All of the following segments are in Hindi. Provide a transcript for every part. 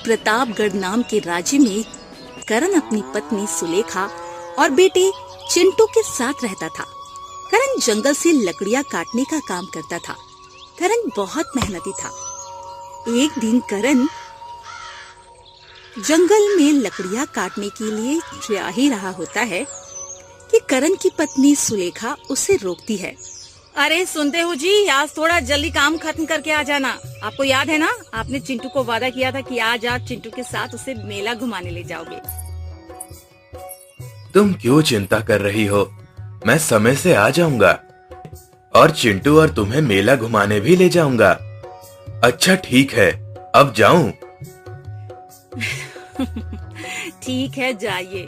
प्रतापगढ़ नाम के राज्य में करण अपनी पत्नी सुलेखा और बेटे चिंटू के साथ रहता था। करण जंगल से लकड़ियां काटने का काम करता था। करण बहुत मेहनती था। एक दिन करण जंगल में लकड़ियां काटने के लिए जा ही रहा होता है कि करण की पत्नी सुलेखा उसे रोकती है। अरे सुनते हो जी, आज थोड़ा जल्दी काम खत्म करके आ जाना। आपको याद है ना, आपने चिंटू को वादा किया था कि आज आप चिंटू के साथ उसे मेला घुमाने ले जाओगे। तुम क्यों चिंता कर रही हो? मैं समय से आ जाऊंगा और चिंटू और तुम्हें मेला घुमाने भी ले जाऊंगा। अच्छा ठीक है, अब जाऊं? ठीक है, जाइए।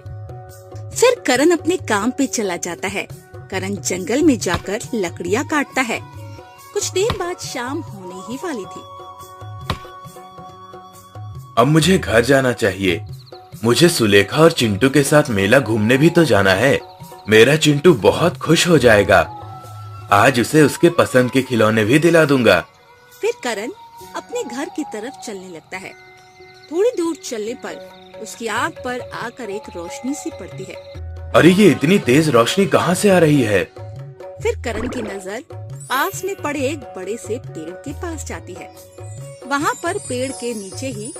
फिर करण अपने काम पे चला जाता है। करण जंगल में जाकर लकड़ियां काटता है। कुछ देर बाद शाम होने ही वाली थी। अब मुझे घर जाना चाहिए। मुझे सुलेखा और चिंटू के साथ मेला घूमने भी तो जाना है। मेरा चिंटू बहुत खुश हो जाएगा। आज उसे उसके पसंद के खिलौने भी दिला दूंगा। फिर करण अपने घर की तरफ चलने लगता है। थोड़ी दूर चलने पर उसकी आंख पर आकर एक रोशनी सी पड़ती है। अरे ये इतनी तेज रोशनी कहाँ से आ रही है? फिर करण की नजर पास में पड़े एक बड़े से पेड़ के पास जाती है। वहाँ पर पेड़ के नीचे ही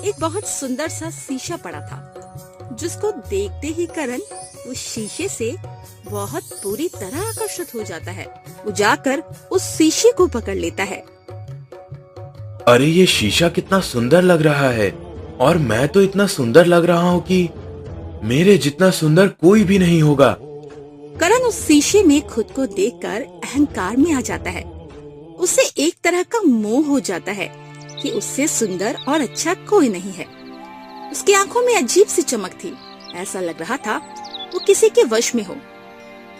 एक बहुत सुंदर सा शीशा पड़ा था, जिसको देखते ही करण उस शीशे से बहुत बुरी तरह आकर्षित हो जाता है। वो जाकर उस शीशे को पकड़ लेता है। अरे ये शीशा कितना सुंदर लग रहा है और मैं तो इतना सुंदर लग रहा हूँ कि मेरे जितना सुंदर कोई भी नहीं होगा। करण उस शीशे में खुद को देखकर अहंकार में आ जाता है। उसे एक तरह का मोह हो जाता है कि उससे सुंदर और अच्छा कोई नहीं है। उसकी आंखों में अजीब सी चमक थी। ऐसा लग रहा था वो किसी के वश में हो।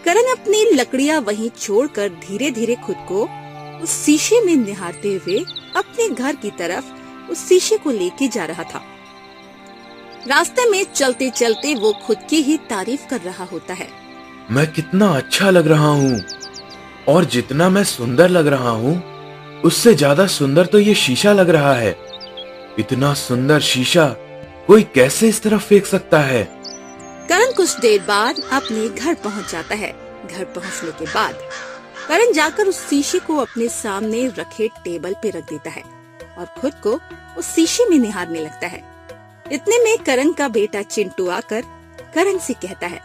करण अपनी लकड़ियां वहीं छोड़कर धीरे धीरे खुद को उस शीशे में निहारते हुए अपने घर की तरफ उस शीशे को लेके जा रहा था। रास्ते में चलते चलते वो खुद की ही तारीफ कर रहा होता है। मैं कितना अच्छा लग रहा हूँ और जितना मैं सुंदर लग रहा हूँ उससे ज्यादा सुंदर तो ये शीशा लग रहा है। इतना सुंदर शीशा कोई कैसे इस तरफ फेंक सकता है? करण कुछ देर बाद अपने घर पहुँच जाता है। घर पहुँचने के बाद करण जाकर उस शीशे को अपने सामने रखे टेबल पे रख देता है और खुद को उस शीशे में निहारने लगता है। इतने में करण का बेटा चिंटू आकर करण से कहता है,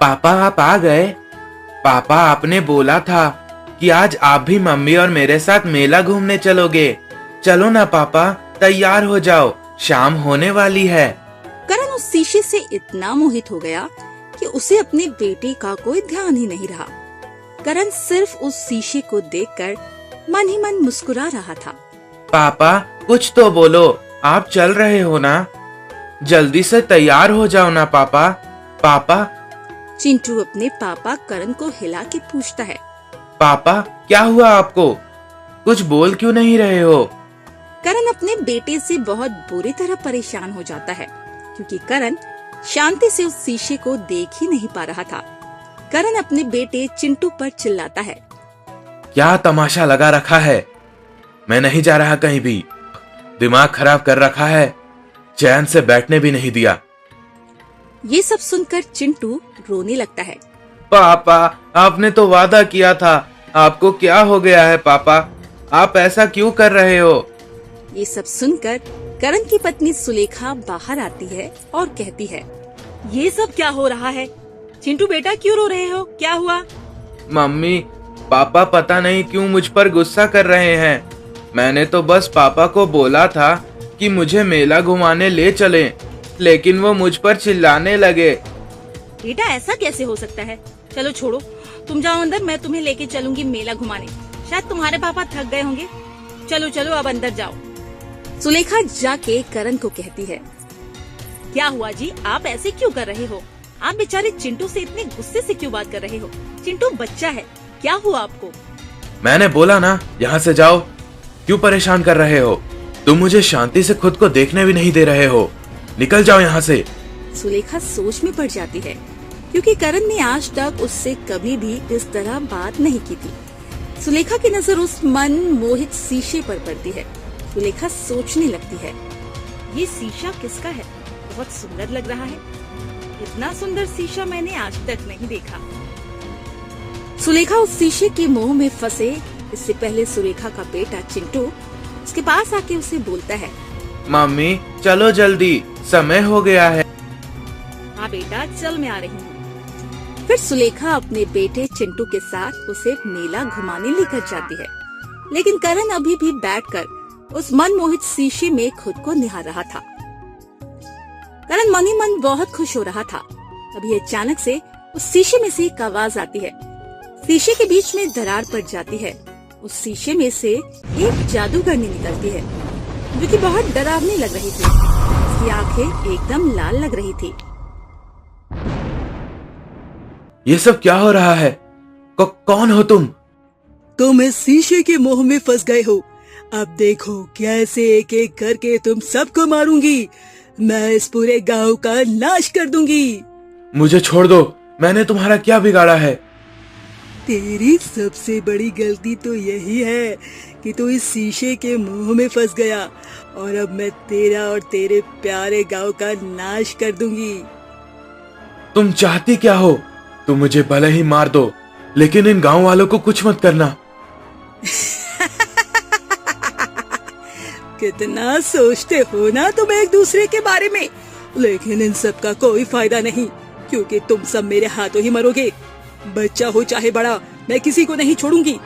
पापा आप आ गए। पापा आपने बोला था कि आज आप भी मम्मी और मेरे साथ मेला घूमने चलोगे। चलो ना पापा, तैयार हो जाओ, शाम होने वाली है। करण उस शीशे से इतना मोहित हो गया कि उसे अपने बेटे का कोई ध्यान ही नहीं रहा। करण सिर्फ उस शीशे को देखकर मन ही मन मुस्कुरा रहा था। पापा कुछ तो बोलो, आप चल रहे हो ना? जल्दी से तैयार हो जाओ ना पापा। पापा। चिंटू अपने पापा करण को हिला के पूछता है, पापा क्या हुआ आपको? कुछ बोल क्यों नहीं रहे हो? करण अपने बेटे से बहुत बुरी तरह परेशान हो जाता है क्योंकि करण शांति से उस शीशे को देख ही नहीं पा रहा था। करण अपने बेटे चिंटू पर चिल्लाता है, क्या तमाशा लगा रखा है? मैं नहीं जा रहा कहीं भी। दिमाग खराब कर रखा है, चैन से बैठने भी नहीं दिया। ये सब सुनकर चिंटू रोने लगता है। पापा आपने तो वादा किया था। आपको क्या हो गया है पापा? आप ऐसा क्यों कर रहे हो? ये सब सुनकर करण की पत्नी सुलेखा बाहर आती है और कहती है, ये सब क्या हो रहा है? चिंटू बेटा क्यों रो रहे हो? क्या हुआ? मम्मी पापा पता नहीं क्यों मुझ पर गुस्सा कर रहे हैं। मैंने तो बस पापा को बोला था कि मुझे मेला घुमाने ले चलें, लेकिन वो मुझ पर चिल्लाने लगे। बेटा ऐसा कैसे हो सकता है? चलो छोड़ो, तुम जाओ अंदर, मैं तुम्हें लेके चलूंगी मेला घुमाने। शायद तुम्हारे पापा थक गए होंगे। चलो चलो अब अंदर जाओ। सुलेखा जाके करण को कहती है, क्या हुआ जी, आप ऐसे क्यों कर रहे हो? आप बेचारे चिंटू से इतने गुस्से से क्यों बात कर रहे हो? चिंटू बच्चा है, क्या हुआ आपको? मैंने बोला ना यहाँ से जाओ। क्यों परेशान कर रहे हो? तुम मुझे शांति से खुद को देखने भी नहीं दे रहे हो। निकल जाओ यहाँ से। सुलेखा सोच में पड़ जाती है क्योंकि करण ने आज तक उससे कभी भी इस तरह बात नहीं की थी। सुलेखा की नजर उस मन मोहित शीशे पर पड़ती है। सुलेखा सोचने लगती है। ये शीशा किसका है? बहुत सुंदर लग रहा है। इतना सुंदर शीशा मैंने आज तक नहीं देखा। सुलेखा उस शीशे के मोह में फंसे इससे पहले सुलेखा का बेटा चिंटू उसके पास आके उसे बोलता है, मम्मी चलो जल्दी, समय हो गया है। हाँ बेटा, चल मैं आ रही हूँ। फिर सुलेखा अपने बेटे चिंटू के साथ उसे मेला घुमाने लेकर जाती है, लेकिन करण अभी भी बैठकर उस मनमोहित शीशे में खुद को निहार रहा था। करण मन ही मन बहुत खुश हो रहा था। तभी अचानक से उस शीशे में से एक आवाज आती है। शीशे के बीच में दरार पड़ जाती है। उस शीशे में से एक जादूगरनी निकलती है, जो कि बहुत डरावनी लग रही थी। उसकी आंखें एकदम लाल लग रही थी। ये सब क्या हो रहा है? कौन हो तुम? तुम इस शीशे के मोह में फंस गए हो। अब देखो कैसे एक एक करके तुम सबको मारूंगी। मैं इस पूरे गांव का नाश कर दूंगी। मुझे छोड़ दो, मैंने तुम्हारा क्या बिगाड़ा है? तेरी सबसे बड़ी गलती तो यही है कि तू इस शीशे के मुंह में फंस गया, और अब मैं तेरा और तेरे प्यारे गांव का नाश कर दूंगी। तुम चाहती क्या हो? तुम मुझे भले ही मार दो, लेकिन इन गांव वालों को कुछ मत करना। कितना सोचते हो ना तुम एक दूसरे के बारे में, लेकिन इन सब का कोई फायदा नहीं, क्योंकि तुम सब मेरे हाथों ही मरोगे। बच्चा हो चाहे बड़ा, मैं किसी को नहीं छोड़ूंगी।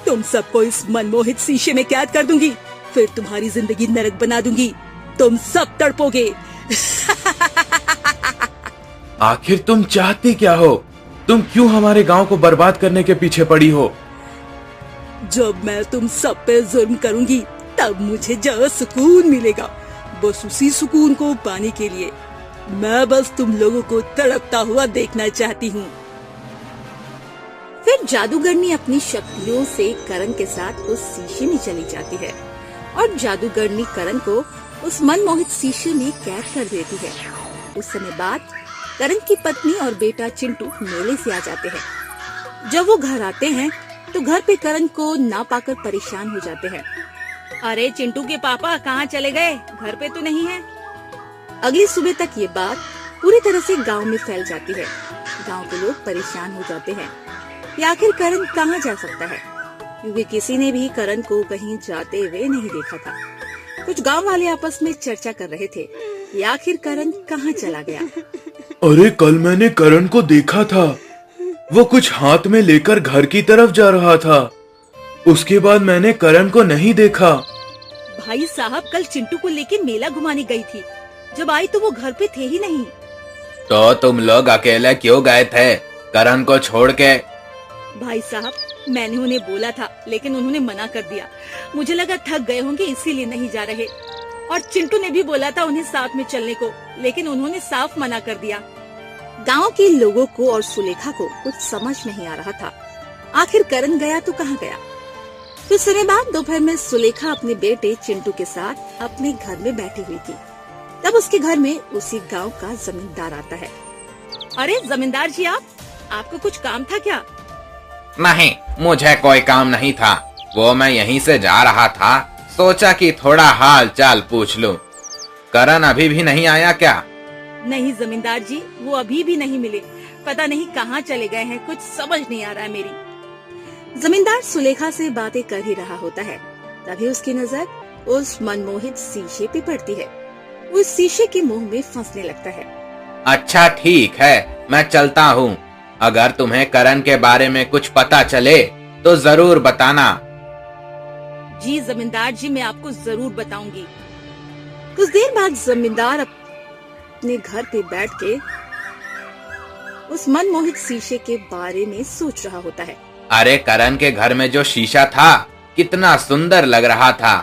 तुम सबको इस मनमोहित शीशे में कैद कर दूंगी, फिर तुम्हारी जिंदगी नरक बना दूंगी। तुम सब तड़पोगे। आखिर तुम चाहती क्या हो? तुम क्यों हमारे गांव को बर्बाद करने के पीछे पड़ी हो? जब मैं तुम सब पे जुल्म करूंगी, तब मुझे जरा सुकून मिलेगा। बस उसी सुकून को पाने के लिए मैं बस तुम लोगों को तड़पता हुआ देखना चाहती हूँ। फिर जादूगरनी अपनी शक्तियों से करण के साथ उस शीशे में चली जाती है, और जादूगरनी करण को उस मनमोहित शीशे में कैद कर देती है। उस समय बाद करण की पत्नी और बेटा चिंटू मेले से आ जाते हैं। जब वो घर आते हैं तो घर पे करण को ना पाकर परेशान हो जाते हैं। अरे चिंटू के पापा कहाँ चले गए? घर पे तो नहीं है। अगली सुबह तक ये बात पूरी तरह से गांव में फैल जाती है। गांव के लोग परेशान हो जाते हैं कि आखिर करण कहाँ जा सकता है, क्योंकि किसी ने भी करण को कहीं जाते हुए नहीं देखा था। कुछ गांव वाले आपस में चर्चा कर रहे थे कि आखिर करण कहाँ चला गया। अरे कल मैंने करण को देखा था, वो कुछ हाथ में लेकर घर की तरफ जा रहा था। उसके बाद मैंने करण को नहीं देखा। भाई साहब, कल चिंटू को लेके मेला घुमाने गई थी। जब आई तो वो घर पे थे ही नहीं। तो तुम लोग अकेले क्यों गए थे करण को छोड़ के? भाई साहब, मैंने उन्हें बोला था, लेकिन उन्होंने मना कर दिया। मुझे लगा थक गए होंगे, इसीलिए नहीं जा रहे। और चिंटू ने भी बोला था उन्हें साथ में चलने को, लेकिन उन्होंने साफ मना कर दिया। गांव के लोगों को और सुलेखा को कुछ समझ नहीं आ रहा था, आखिर करण गया तो कहाँ गया। कुछ समय बाद दोपहर में सुलेखा अपने बेटे चिंटू के साथ अपने घर में बैठी हुई थी। तब उसके घर में उसी गांव का जमींदार आता है। अरे जमींदार जी, आपको कुछ काम था क्या? नहीं, मुझे कोई काम नहीं था। वो मैं यहीं से जा रहा था, सोचा कि थोड़ा हाल चाल पूछ लूं। करण अभी भी नहीं आया क्या? नहीं जमींदार जी, वो अभी भी नहीं मिले। पता नहीं कहाँ चले गए हैं, कुछ समझ नहीं आ रहा है मेरी। जमींदार सुलेखा से बातें कर ही रहा होता है, तभी उसकी नजर उस मनमोहित शीशे पे पड़ती है। वो उस शीशे के मुंह में फंसने लगता है। अच्छा ठीक है, मैं चलता हूँ। अगर तुम्हें करण के बारे में कुछ पता चले तो जरूर बताना। जी जमींदार जी, मैं आपको जरूर बताऊंगी। कुछ देर बाद जमींदार अपने घर पे बैठ के उस मनमोहित शीशे के बारे में सोच रहा होता है। अरे करण के घर में जो शीशा था, कितना सुंदर लग रहा था।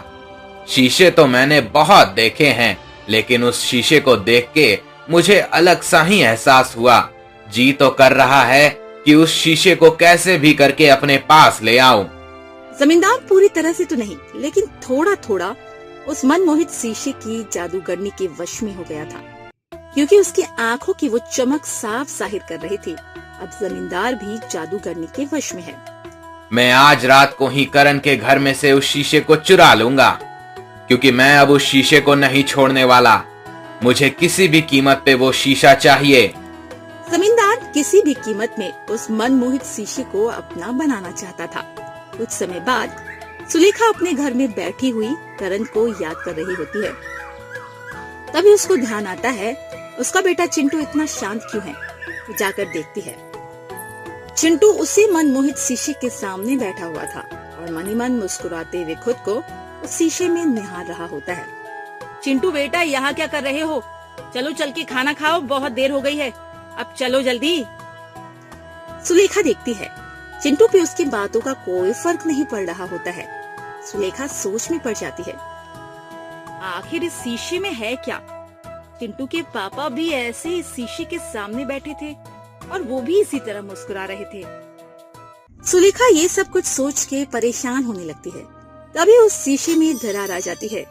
शीशे तो मैंने बहुत देखे हैं, लेकिन उस शीशे को देख के मुझे अलग सा ही एहसास हुआ। जी तो कर रहा है कि उस शीशे को कैसे भी करके अपने पास ले आऊं। जमींदार पूरी तरह से तो नहीं, लेकिन थोड़ा थोड़ा उस मनमोहित शीशे की जादूगरनी के वश में हो गया था, क्योंकि उसकी आंखों की वो चमक साफ जाहिर कर रही थी। अब जमींदार भी जादूगरनी के वश में है। मैं आज रात को ही करण के घर में से उस शीशे को चुरा लूंगा। क्योंकि मैं अब उस शीशे को नहीं छोड़ने वाला। मुझे किसी भी कीमत पे वो शीशा चाहिए। जमींदार किसी भी कीमत में उस मनमोहित शीशे को अपना बनाना चाहता था। कुछ समय बाद सुलेखा अपने घर में बैठी हुई करण को याद कर रही होती है। तभी उसको ध्यान आता है उसका बेटा चिंटू इतना शांत क्यों है। वो जाकर देखती है। चिंटू उसी मनमोहित शीशे के सामने बैठा हुआ था और मन ही मन मुस्कुराते हुए खुद को उस शीशे में निहार रहा होता है। चिंटू बेटा, यहाँ क्या कर रहे हो? चलो चल के खाना खाओ, बहुत देर हो गई है। अब चलो जल्दी। सुलेखा देखती है चिंटू पे उसकी बातों का कोई फर्क नहीं पड़ रहा होता है। सुलेखा सोच में पड़ जाती है। आखिर इस शीशे में है क्या? चिंटू के पापा भी ऐसे इस शीशे के सामने बैठे थे और वो भी इसी तरह मुस्कुरा रहे थे। सुलेखा ये सब कुछ सोच के परेशान होने लगती है। तभी उस शीशे में दरार आ जाती है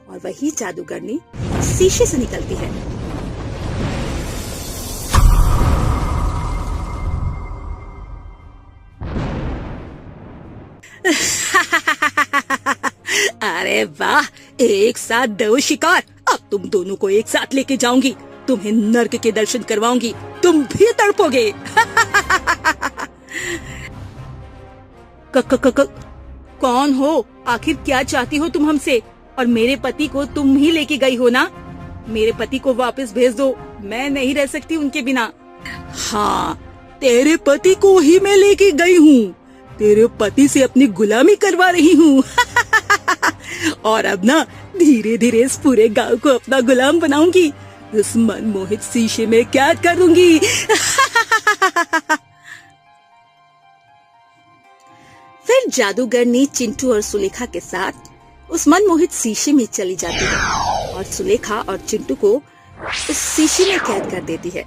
और वही जादूगरनी शीशे से निकलती है। अरे वाह, एक साथ दो शिकार। अब तुम दोनों को एक साथ लेके जाऊंगी। तुम्हें नर्क के दर्शन करवाऊंगी, तुम भी तड़पोगे। कौन हो? आखिर क्या चाहती हो तुम हमसे? और मेरे पति को तुम ही लेके गई हो ना? मेरे पति को वापस भेज दो, मैं नहीं रह सकती उनके बिना। हाँ, तेरे पति को ही मैं लेके गई हूँ। तेरे पति से अपनी गुलामी करवा रही हूँ। और अब ना धीरे धीरे इस पूरे गांव को अपना गुलाम बनाऊंगी। इस मनमोहित शीशे में क्या करूंगी। फिर जादूगरनी चिंटू और सुलेखा के साथ उस मनमोहित शीशे में चली जाती है और सुलेखा और चिंटू को उस शीशे में कैद कर देती है।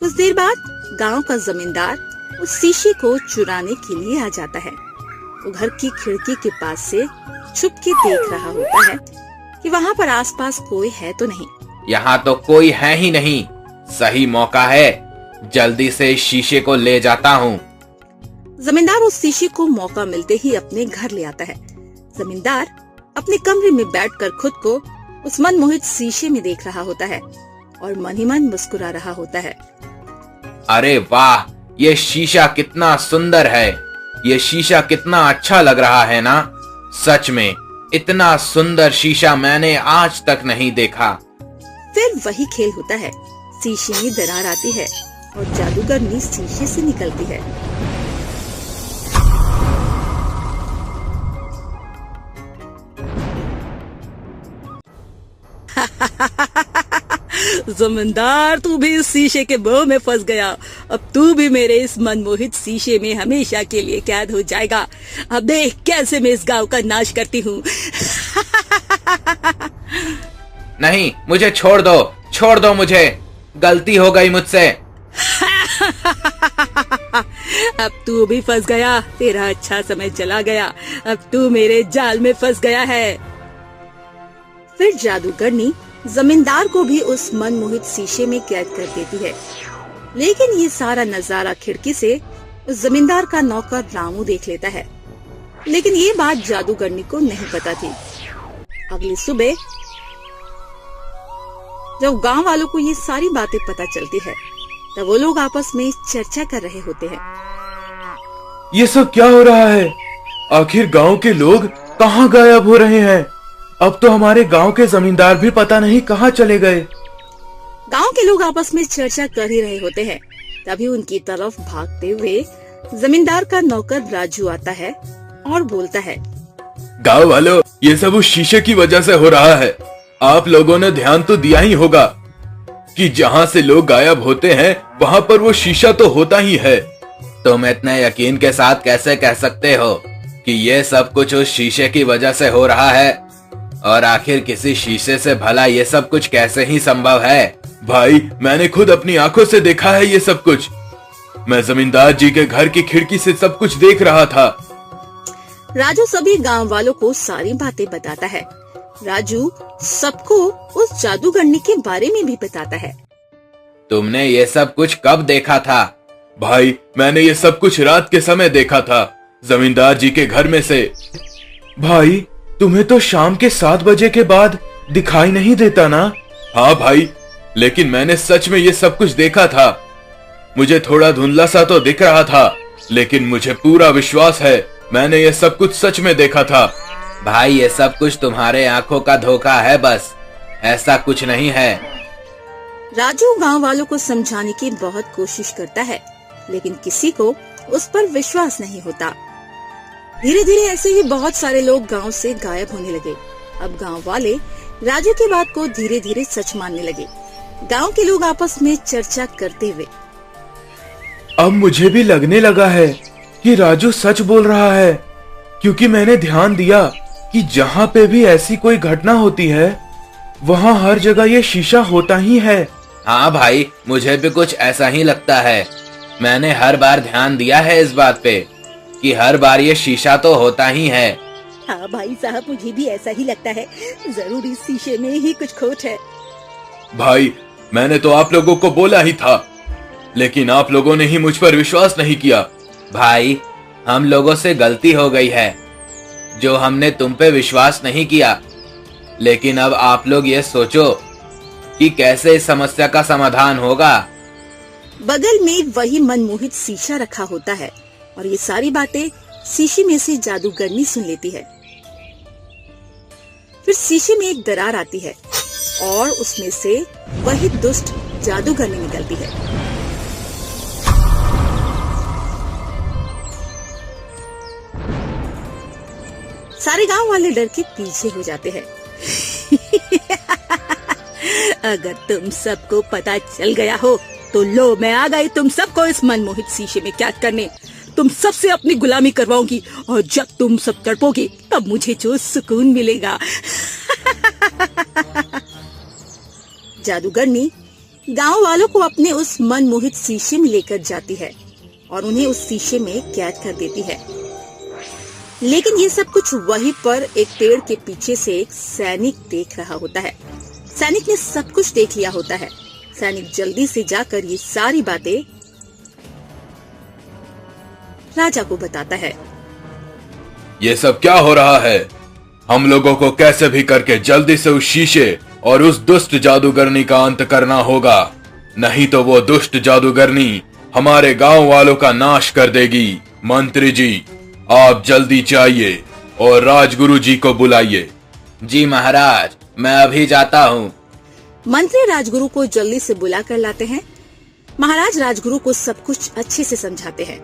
कुछ देर बाद गांव का जमींदार उस शीशे को चुराने के लिए आ जाता है। वो घर की खिड़की के पास से छुप के देख रहा होता है कि वहाँ पर आसपास कोई है तो नहीं। यहाँ तो कोई है ही नहीं। सही मौका है, जल्दी से इस शीशे को ले जाता हूँ। जमींदार उस शीशे को मौका मिलते ही अपने घर ले आता है। जमींदार अपने कमरे में बैठकर खुद को उस मनमोहित शीशे में देख रहा होता है और मन ही मन मुस्कुरा रहा होता है। अरे वाह, ये शीशा कितना सुंदर है। ये शीशा कितना अच्छा लग रहा है ना। सच में इतना सुंदर शीशा मैंने आज तक नहीं देखा। फिर वही खेल होता है। शीशे में दरार आती है और जादूगरनी शीशे से निकलती है। जमींदार, तू भी इस शीशे के मोह में फंस गया। अब तू भी मेरे इस मनमोहित शीशे में हमेशा के लिए कैद हो जाएगा। अब देख कैसे मैं इस गांव का नाश करती हूँ। नहीं, मुझे छोड़ दो मुझे। गलती हो गई मुझसे। अब तू भी फंस गया। तेरा अच्छा समय चला गया। अब तू मेरे जाल में फंस गया है। फिर जादूगरनी जमींदार को भी उस मनमोहित शीशे में कैद कर देती है। लेकिन ये सारा नजारा खिड़की से उस जमींदार का नौकर रामू देख लेता है। लेकिन ये बात जादूगरनी को नहीं पता थी। अगली सुबह जब गांव वालों को ये सारी बातें पता चलती है, तब वो लोग आपस में चर्चा कर रहे होते हैं। ये सब क्या हो रहा है? आखिर गांव के लोग कहाँ गायब हो रहे हैं? अब तो हमारे गांव के जमींदार भी पता नहीं कहाँ चले गए। गांव के लोग आपस में चर्चा कर ही रहे होते हैं। तभी उनकी तरफ भागते हुए जमींदार का नौकर राजू आता है और बोलता है, गांव वालों, ये सब उस शीशे की वजह से हो रहा है। आप लोगों ने ध्यान तो दिया ही होगा कि जहाँ से लोग गायब होते हैं वहाँ पर वो शीशा तो होता ही है। तुम इतने यकीन के साथ कैसे कह सकते हो कि ये सब कुछ उस शीशे की वजह से हो रहा है? और आखिर किसी शीशे से भला ये सब कुछ कैसे ही संभव है? भाई, मैंने खुद अपनी आंखों से देखा है ये सब कुछ। मैं जमींदार जी के घर की खिड़की से सब कुछ देख रहा था। राजू सभी गांव वालों को सारी बातें बताता है। राजू सबको उस जादूगरनी के बारे में भी बताता है। तुमने ये सब कुछ कब देखा था? भाई, मैंने ये सब कुछ रात के समय देखा था, जमींदार जी के घर में से। भाई, तुम्हें तो शाम के 7 बजे के बाद दिखाई नहीं देता ना? हाँ भाई, लेकिन मैंने सच में ये सब कुछ देखा था। मुझे थोड़ा धुंधला सा तो दिख रहा था, लेकिन मुझे पूरा विश्वास है मैंने ये सब कुछ सच में देखा था। भाई ये सब कुछ तुम्हारे आंखों का धोखा है, बस ऐसा कुछ नहीं है। राजू गांव वालों को समझाने की बहुत कोशिश करता है, लेकिन किसी को उस पर विश्वास नहीं होता। धीरे धीरे ऐसे ही बहुत सारे लोग गांव से गायब होने लगे। अब गांव वाले राजू की बात को धीरे धीरे सच मानने लगे। गांव के लोग आपस में चर्चा करते हुए, अब मुझे भी लगने लगा है कि राजू सच बोल रहा है, क्योंकि मैंने ध्यान दिया कि जहाँ पे भी ऐसी कोई घटना होती है वहाँ हर जगह ये शीशा होता ही है। हाँ भाई, मुझे भी कुछ ऐसा ही लगता है। मैंने हर बार ध्यान दिया है इस बात पे कि हर बार ये शीशा तो होता ही है। हाँ भाई साहब, मुझे भी ऐसा ही लगता है। जरूर इस शीशे में ही कुछ खोट है। भाई, मैंने तो आप लोगों को बोला ही था, लेकिन आप लोगों ने ही मुझ पर विश्वास नहीं किया। भाई, हम लोगों से गलती हो गई है जो हमने तुम पे विश्वास नहीं किया। लेकिन अब आप लोग ये सोचो कि कैसे इस समस्या का समाधान होगा। बगल में वही मनमोहित शीशा रखा होता है और ये सारी बातें शीशे में से जादूगरनी सुन लेती है। फिर शीशे में एक दरार आती है और उसमें से वही दुष्ट जादूगरनी निकलती है। सारे गांव वाले डर के पीछे हो जाते हैं। अगर तुम सबको पता चल गया हो तो लो, मैं आ गई तुम सबको इस मनमोहित शीशे में कैद करने। तुम सबसे अपनी गुलामी करवाऊंगी और जब तुम सब तड़पोगे तब मुझे जो सुकून मिलेगा। जादूगरनी गांव वालों को अपने उस मनमोहित शीशे में लेकर जाती है और उन्हें उस शीशे में कैद कर देती है। लेकिन ये सब कुछ वहीं पर एक पेड़ के पीछे से एक सैनिक देख रहा होता है। सैनिक ने सब कुछ देख लिया होता है। सैनिक जल्दी से जाकर ये सारी बातें राजा को बताता है। ये सब क्या हो रहा है? हम लोगों को कैसे भी करके जल्दी से उस शीशे और उस दुष्ट जादूगरनी का अंत करना होगा, नहीं तो वो दुष्ट जादूगरनी हमारे गांव वालों का नाश कर देगी। मंत्री जी, आप जल्दी जाइए और राजगुरु जी को बुलाइए। जी महाराज, मैं अभी जाता हूँ। मंत्री राजगुरु को जल्दी से बुला कर लाते हैं। महाराज राजगुरु को सब कुछ अच्छे से समझाते हैं।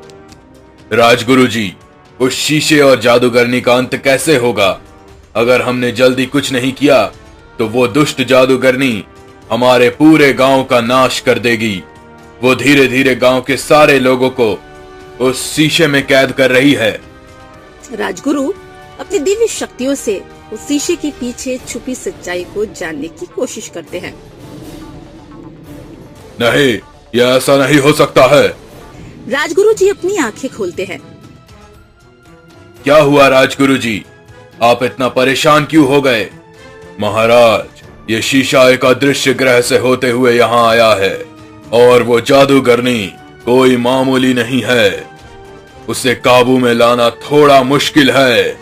राजगुरु जी, उस शीशे और जादूगरनी का अंत कैसे होगा? अगर हमने जल्दी कुछ नहीं किया तो वो दुष्ट जादूगरनी हमारे पूरे गांव का नाश कर देगी। वो धीरे धीरे गांव के सारे लोगों को उस शीशे में कैद कर रही है। राजगुरु अपनी दिव्य शक्तियों से उस शीशे के पीछे छुपी सच्चाई को जानने की कोशिश करते हैं। नहीं, यह ऐसा नहीं हो सकता है। राजगुरु जी अपनी आंखें खोलते हैं। क्या हुआ राजगुरु जी? आप इतना परेशान क्यों हो गए? महाराज, ये शीशा एक अदृश्य ग्रह से होते हुए यहाँ आया है और वो जादूगरनी कोई मामूली नहीं है। उसे काबू में लाना थोड़ा मुश्किल है,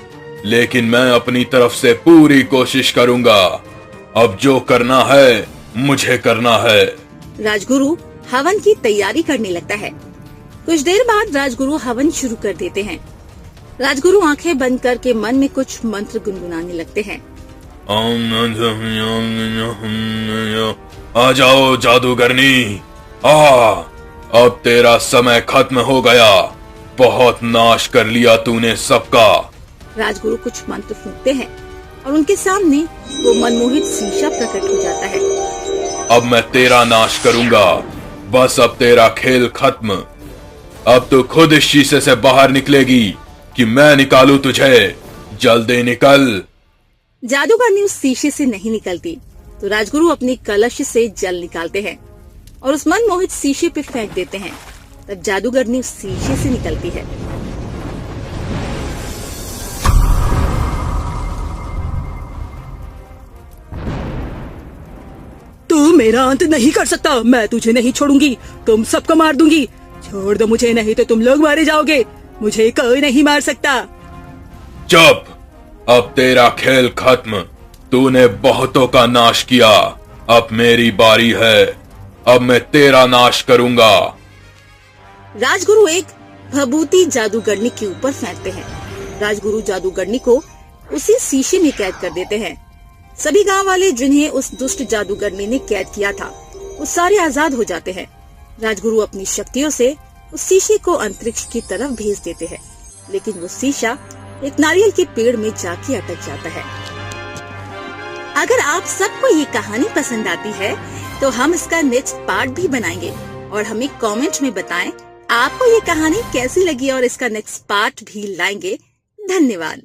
लेकिन मैं अपनी तरफ से पूरी कोशिश करूंगा। अब जो करना है मुझे करना है। राजगुरु हवन की तैयारी करने लगता है। कुछ देर बाद राजगुरु हवन शुरू कर देते हैं। राजगुरु आंखें बंद करके मन में कुछ मंत्र गुनगुनाने लगते हैं। आ जाओ जादूगरनी, अब तेरा समय खत्म हो गया। बहुत नाश कर लिया तूने सबका। राजगुरु कुछ मंत्र फूंकते हैं और उनके सामने वो मनमोहित शीशा प्रकट हो जाता है। अब मैं तेरा नाश करूंगा। बस अब तेरा खेल खत्म। अब तू खुद इस शीशे से बाहर निकलेगी कि मैं निकालूं तुझे। जल्दी निकल। जादूगरनी उस शीशे से नहीं निकलती तो राजगुरु अपनी कलश से जल निकालते हैं और उस मनमोहित शीशे पे फेंक देते हैं। तब जादूगरनी उस शीशे से निकलती है। तू मेरा अंत नहीं कर सकता। मैं तुझे नहीं छोड़ूंगी। तुम सबको मार दूंगी। छोड़ दो मुझे, नहीं तो तुम लोग मारे जाओगे। मुझे कोई नहीं मार सकता। चुप। अब तेरा खेल खत्म। तूने बहुतों का नाश किया, अब मेरी बारी है। अब मैं तेरा नाश करूंगा। राजगुरु एक भभूति जादूगरनी के ऊपर फेंकते हैं। राजगुरु जादूगरनी को उसी शीशे में कैद कर देते हैं। सभी गांव वाले जिन्हें उस दुष्ट जादूगरनी ने कैद किया था, वो सारे आजाद हो जाते हैं। राजगुरु अपनी शक्तियों से उस शीशे को अंतरिक्ष की तरफ भेज देते हैं, लेकिन वो शीशा एक नारियल के पेड़ में जाके अटक जाता है। अगर आप सबको ये कहानी पसंद आती है तो हम इसका नेक्स्ट पार्ट भी बनाएंगे और हमें कमेंट में बताएं आपको ये कहानी कैसी लगी और इसका नेक्स्ट पार्ट भी लाएंगे। धन्यवाद।